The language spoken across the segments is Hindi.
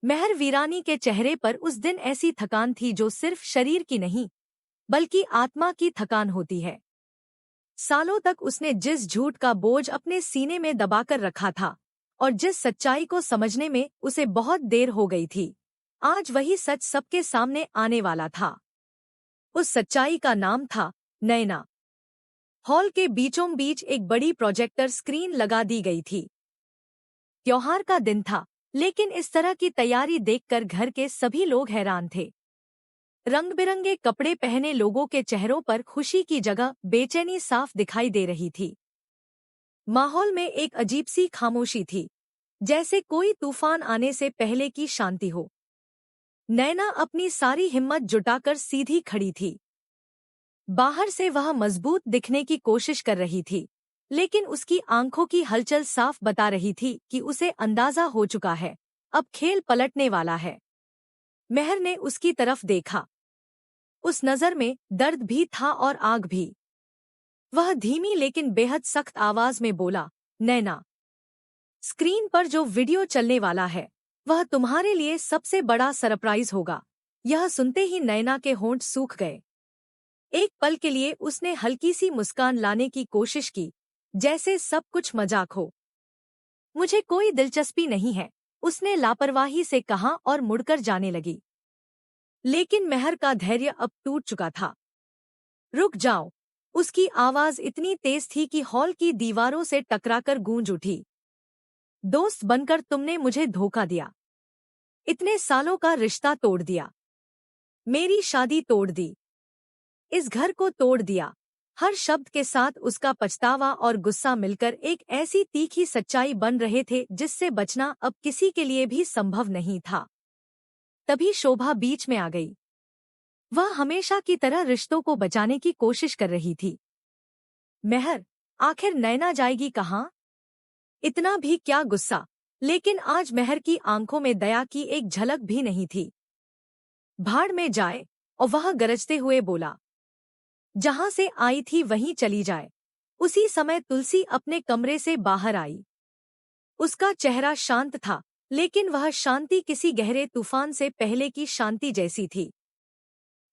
मेहर वीरानी के चेहरे पर उस दिन ऐसी थकान थी जो सिर्फ शरीर की नहीं बल्कि आत्मा की थकान होती है। सालों तक उसने जिस झूठ का बोझ अपने सीने में दबाकर रखा था और जिस सच्चाई को समझने में उसे बहुत देर हो गई थी, आज वही सच सबके सामने आने वाला था। उस सच्चाई का नाम था नैना। हॉल के बीचों बीच एक बड़ी प्रोजेक्टर स्क्रीन लगा दी गई थी। त्योहार का दिन था, लेकिन इस तरह की तैयारी देखकर घर के सभी लोग हैरान थे। रंग बिरंगे कपड़े पहने लोगों के चेहरों पर खुशी की जगह बेचैनी साफ दिखाई दे रही थी। माहौल में एक अजीब सी खामोशी थी, जैसे कोई तूफान आने से पहले की शांति हो। नैना अपनी सारी हिम्मत जुटाकर सीधी खड़ी थी। बाहर से वह मजबूत दिखने की कोशिश कर रही थी, लेकिन उसकी आंखों की हलचल साफ बता रही थी कि उसे अंदाजा हो चुका है, अब खेल पलटने वाला है। मेहर ने उसकी तरफ देखा। उस नजर में दर्द भी था और आग भी। वह धीमी लेकिन बेहद सख्त आवाज में बोला, नैना, स्क्रीन पर जो वीडियो चलने वाला है वह तुम्हारे लिए सबसे बड़ा सरप्राइज होगा। यह सुनते ही नैना के होंठ सूख गए। एक पल के लिए उसने हल्की सी मुस्कान लाने की कोशिश की, जैसे सब कुछ मजाक हो। मुझे कोई दिलचस्पी नहीं है, उसने लापरवाही से कहा और मुड़कर जाने लगी। लेकिन मेहर का धैर्य अब टूट चुका था। रुक जाओ, उसकी आवाज इतनी तेज थी कि हॉल की दीवारों से टकराकर गूंज उठी। दोस्त बनकर तुमने मुझे धोखा दिया, इतने सालों का रिश्ता तोड़ दिया, मेरी शादी तोड़ दी, इस घर को तोड़ दिया। हर शब्द के साथ उसका पछतावा और गुस्सा मिलकर एक ऐसी तीखी सच्चाई बन रहे थे जिससे बचना अब किसी के लिए भी संभव नहीं था। तभी शोभा बीच में आ गई। वह हमेशा की तरह रिश्तों को बचाने की कोशिश कर रही थी। मेहर, आखिर नैना जाएगी कहाँ? इतना भी क्या गुस्सा! लेकिन आज मेहर की आंखों में दया की एक झलक भी नहीं थी। भाड़ में जाए! और वह गरजते हुए बोला, जहां से आई थी वहीं चली जाए। उसी समय तुलसी अपने कमरे से बाहर आई। उसका चेहरा शांत था, लेकिन वह शांति किसी गहरे तूफान से पहले की शांति जैसी थी।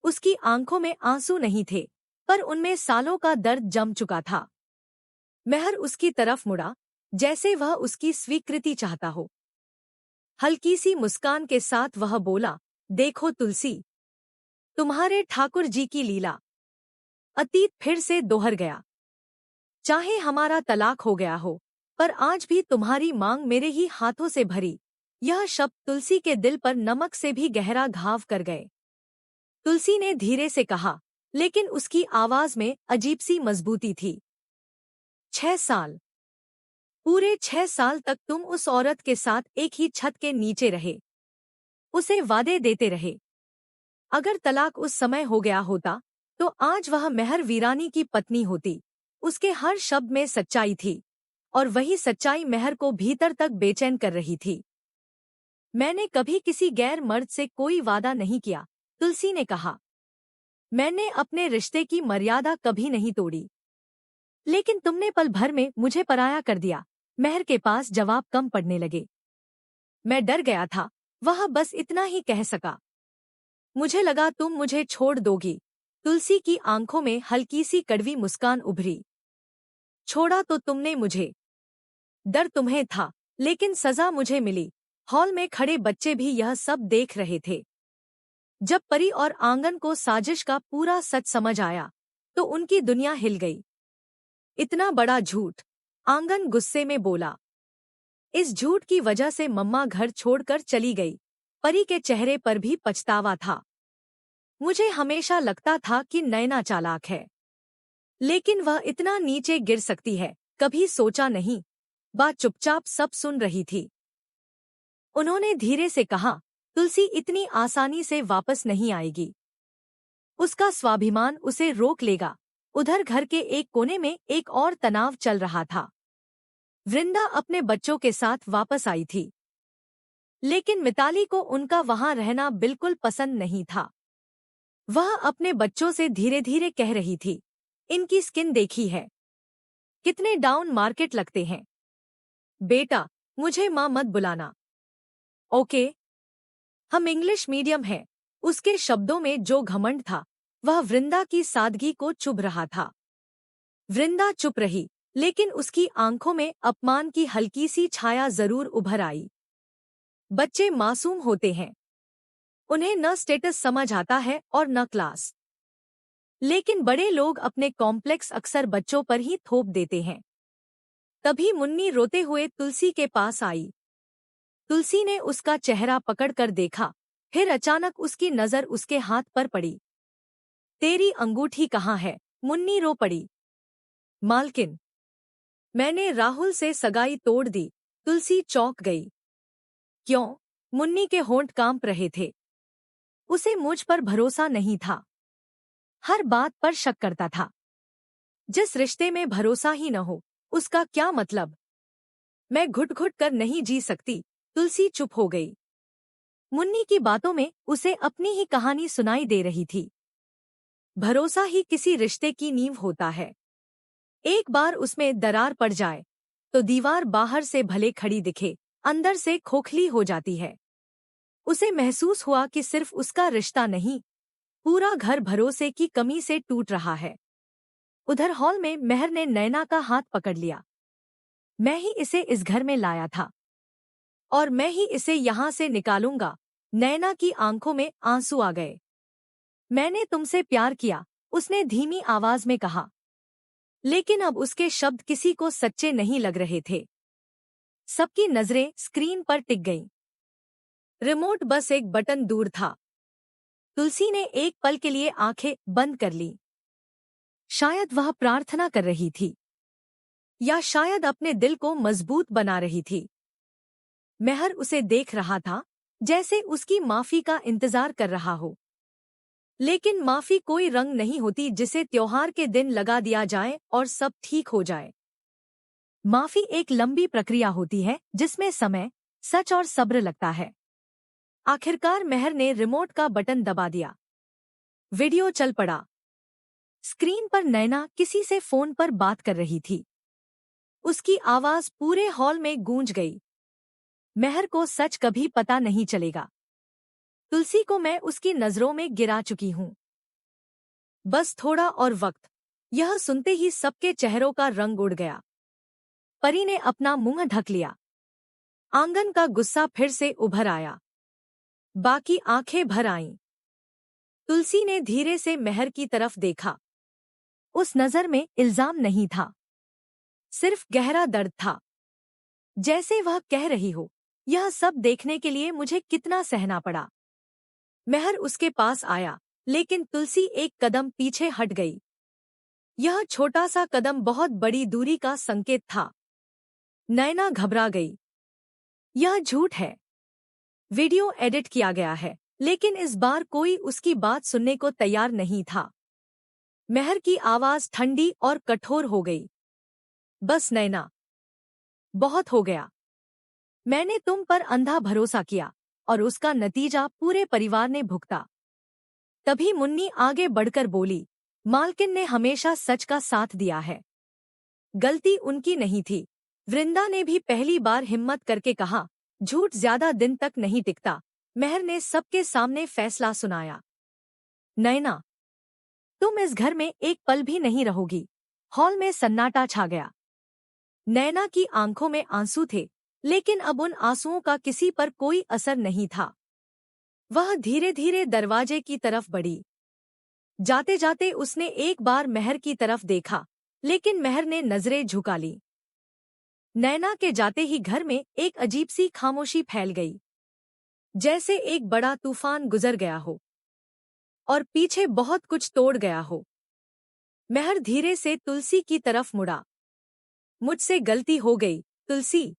उसकी आंखों में आंसू नहीं थे, पर उनमें सालों का दर्द जम चुका था। मेहर उसकी तरफ मुड़ा, जैसे वह उसकी स्वीकृति चाहता हो। हल्की सी मुस्कान के साथ वह बोला, देखो तुलसी, तुम्हारे ठाकुर जी की लीला। अतीत फिर से दोहर गया। चाहे हमारा तलाक हो गया हो, पर आज भी तुम्हारी मांग मेरे ही हाथों से भरी। यह शब्द तुलसी के दिल पर नमक से भी गहरा घाव कर गए। तुलसी ने धीरे से कहा, लेकिन उसकी आवाज में अजीब सी मजबूती थी। 6 साल, पूरे 6 साल तक तुम उस औरत के साथ एक ही छत के नीचे रहे, उसे वादे देते रहे। अगर तलाक उस समय हो गया होता तो आज वह मेहर वीरानी की पत्नी होती। उसके हर शब्द में सच्चाई थी, और वही सच्चाई मेहर को भीतर तक बेचैन कर रही थी। मैंने कभी किसी गैर मर्द से कोई वादा नहीं किया, तुलसी ने कहा। मैंने अपने रिश्ते की मर्यादा कभी नहीं तोड़ी। लेकिन तुमने पल भर में मुझे पराया कर दिया। मेहर के पास जवाब कम पड़ने लगे। मैं डर गया था, वह बस इतना ही कह सका। मुझे लगा तुम मुझे छोड़ दोगी। तुलसी की आंखों में हल्की सी कड़वी मुस्कान उभरी। छोड़ा तो तुमने मुझे। डर तुम्हें था, लेकिन सजा मुझे मिली। हॉल में खड़े बच्चे भी यह सब देख रहे थे। जब परी और आंगन को साजिश का पूरा सच समझ आया, तो उनकी दुनिया हिल गई। इतना बड़ा झूठ! आंगन गुस्से में बोला। इस झूठ की वजह से मम्मा घर छोड़कर चली गई। परी के चेहरे पर भी पछतावा था। मुझे हमेशा लगता था कि नैना चालाक है, लेकिन वह इतना नीचे गिर सकती है, कभी सोचा नहीं। बात चुपचाप सब सुन रही थी। उन्होंने धीरे से कहा, तुलसी इतनी आसानी से वापस नहीं आएगी। उसका स्वाभिमान उसे रोक लेगा। उधर घर के एक कोने में एक और तनाव चल रहा था। वृंदा अपने बच्चों के साथ वापस आई थी, लेकिन मिताली को उनका वहां रहना बिल्कुल पसंद नहीं था। वह अपने बच्चों से धीरे धीरे कह रही थी, इनकी स्किन देखी है, कितने डाउन मार्केट लगते हैं। बेटा, मुझे माँ मत बुलाना। ओके? हम इंग्लिश मीडियम हैं। उसके शब्दों में जो घमंड था वह वृंदा की सादगी को चुभ रहा था। वृंदा चुप रही, लेकिन उसकी आंखों में अपमान की हल्की सी छाया जरूर उभर आई। बच्चे मासूम होते हैं, उन्हें न स्टेटस समझ आता है और न क्लास। लेकिन बड़े लोग अपने कॉम्प्लेक्स अक्सर बच्चों पर ही थोप देते हैं। तभी मुन्नी रोते हुए तुलसी के पास आई। तुलसी ने उसका चेहरा पकड़कर देखा, फिर अचानक उसकी नजर उसके हाथ पर पड़ी। तेरी अंगूठी कहाँ है? मुन्नी रो पड़ी। मालकिन, मैंने राहुल से सगाई तोड़ दी। तुलसी चौंक गई। क्यों? मुन्नी के होंठ कांप रहे थे। उसे मुझ पर भरोसा नहीं था। हर बात पर शक करता था। जिस रिश्ते में भरोसा ही न हो, उसका क्या मतलब? मैं घुट घुट कर नहीं जी सकती। तुलसी चुप हो गई। मुन्नी की बातों में उसे अपनी ही कहानी सुनाई दे रही थी। भरोसा ही किसी रिश्ते की नींव होता है। एक बार उसमें दरार पड़ जाए तो दीवार बाहर से भले खड़ी दिखे, अंदर से खोखली हो जाती है। उसे महसूस हुआ कि सिर्फ उसका रिश्ता नहीं, पूरा घर भरोसे की कमी से टूट रहा है। उधर हॉल में मेहर ने नैना का हाथ पकड़ लिया। मैं ही इसे इस घर में लाया था और मैं ही इसे यहाँ से निकालूंगा। नैना की आंखों में आंसू आ गए। मैंने तुमसे प्यार किया, उसने धीमी आवाज में कहा। लेकिन अब उसके शब्द किसी को सच्चे नहीं लग रहे थे। सबकी नजरें स्क्रीन पर टिक गईं। रिमोट बस एक बटन दूर था। तुलसी ने एक पल के लिए आंखें बंद कर लीं। शायद वह प्रार्थना कर रही थी, या शायद अपने दिल को मजबूत बना रही थी। मेहर उसे देख रहा था, जैसे उसकी माफी का इंतजार कर रहा हो। लेकिन माफी कोई रंग नहीं होती जिसे त्योहार के दिन लगा दिया जाए और सब ठीक हो जाए। माफी एक लंबी प्रक्रिया होती है जिसमें समय, सच और सब्र लगता है। आखिरकार मेहर ने रिमोट का बटन दबा दिया। वीडियो चल पड़ा। स्क्रीन पर नैना किसी से फोन पर बात कर रही थी। उसकी आवाज पूरे हॉल में गूंज गई। मेहर को सच कभी पता नहीं चलेगा। तुलसी को मैं उसकी नजरों में गिरा चुकी हूँ। बस थोड़ा और वक्त। यह सुनते ही सबके चेहरों का रंग उड़ गया। परी ने अपना मुंह ढक लिया। आंगन का गुस्सा फिर से उभर आया। बाकी आंखें भर आईं। तुलसी ने धीरे से मेहर की तरफ देखा। उस नजर में इल्जाम नहीं था, सिर्फ गहरा दर्द था। जैसे वह कह रही हो, यह सब देखने के लिए मुझे कितना सहना पड़ा। मेहर उसके पास आया, लेकिन तुलसी एक कदम पीछे हट गई। यह छोटा सा कदम बहुत बड़ी दूरी का संकेत था। नैना घबरा गई। यह झूठ है। वीडियो एडिट किया गया है, लेकिन इस बार कोई उसकी बात सुनने को तैयार नहीं था। मेहर की आवाज ठंडी और कठोर हो गई। बस नैना, बहुत हो गया। मैंने तुम पर अंधा भरोसा किया और उसका नतीजा पूरे परिवार ने भुगता। तभी मुन्नी आगे बढ़कर बोली, मालकिन ने हमेशा सच का साथ दिया है। गलती उनकी नहीं थी। वृंदा ने भी पहली बार हिम्मत करके कहा, झूठ ज्यादा दिन तक नहीं टिकता। मेहर ने सबके सामने फैसला सुनाया। नैना, तुम इस घर में एक पल भी नहीं रहोगी। हॉल में सन्नाटा छा गया। नैना की आंखों में आंसू थे, लेकिन अब उन आंसुओं का किसी पर कोई असर नहीं था। वह धीरे धीरे दरवाजे की तरफ बढ़ी। जाते जाते उसने एक बार मेहर की तरफ देखा, लेकिन मेहर ने नजरें झुका ली। नैना के जाते ही घर में एक अजीब सी खामोशी फैल गई, जैसे एक बड़ा तूफान गुजर गया हो और पीछे बहुत कुछ तोड़ गया हो। मेहर धीरे से तुलसी की तरफ मुड़ा। मुझसे गलती हो गई, तुलसी।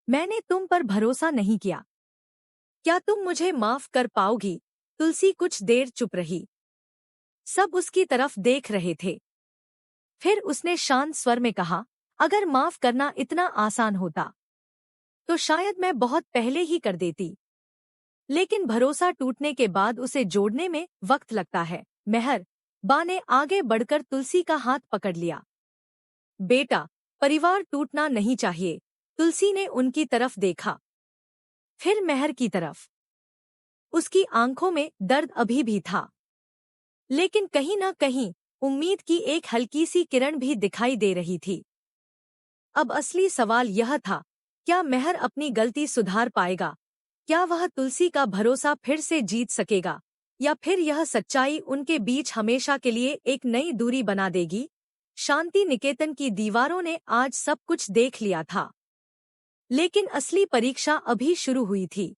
मैंने तुम पर भरोसा नहीं किया। क्या तुम मुझे माफ कर पाओगी? तुलसी कुछ देर चुप रही। सब उसकी तरफ देख रहे थे। फिर उसने शांत स्वर में कहा, अगर माफ करना इतना आसान होता तो शायद मैं बहुत पहले ही कर देती। लेकिन भरोसा टूटने के बाद उसे जोड़ने में वक्त लगता है। मेहर बा ने आगे बढ़कर तुलसी का हाथ पकड़ लिया। बेटा, परिवार टूटना नहीं चाहिए। तुलसी ने उनकी तरफ देखा, फिर मेहर की तरफ। उसकी आंखों में दर्द अभी भी था, लेकिन कहीं न कहीं उम्मीद की एक हल्की सी किरण भी दिखाई दे रही थी। अब असली सवाल यह था, क्या मेहर अपनी गलती सुधार पाएगा? क्या वह तुलसी का भरोसा फिर से जीत सकेगा? या फिर यह सच्चाई उनके बीच हमेशा के लिए एक नई दूरी बना देगी? शांति निकेतन की दीवारों ने आज सब कुछ देख लिया था, लेकिन असली परीक्षा अभी शुरू हुई थी।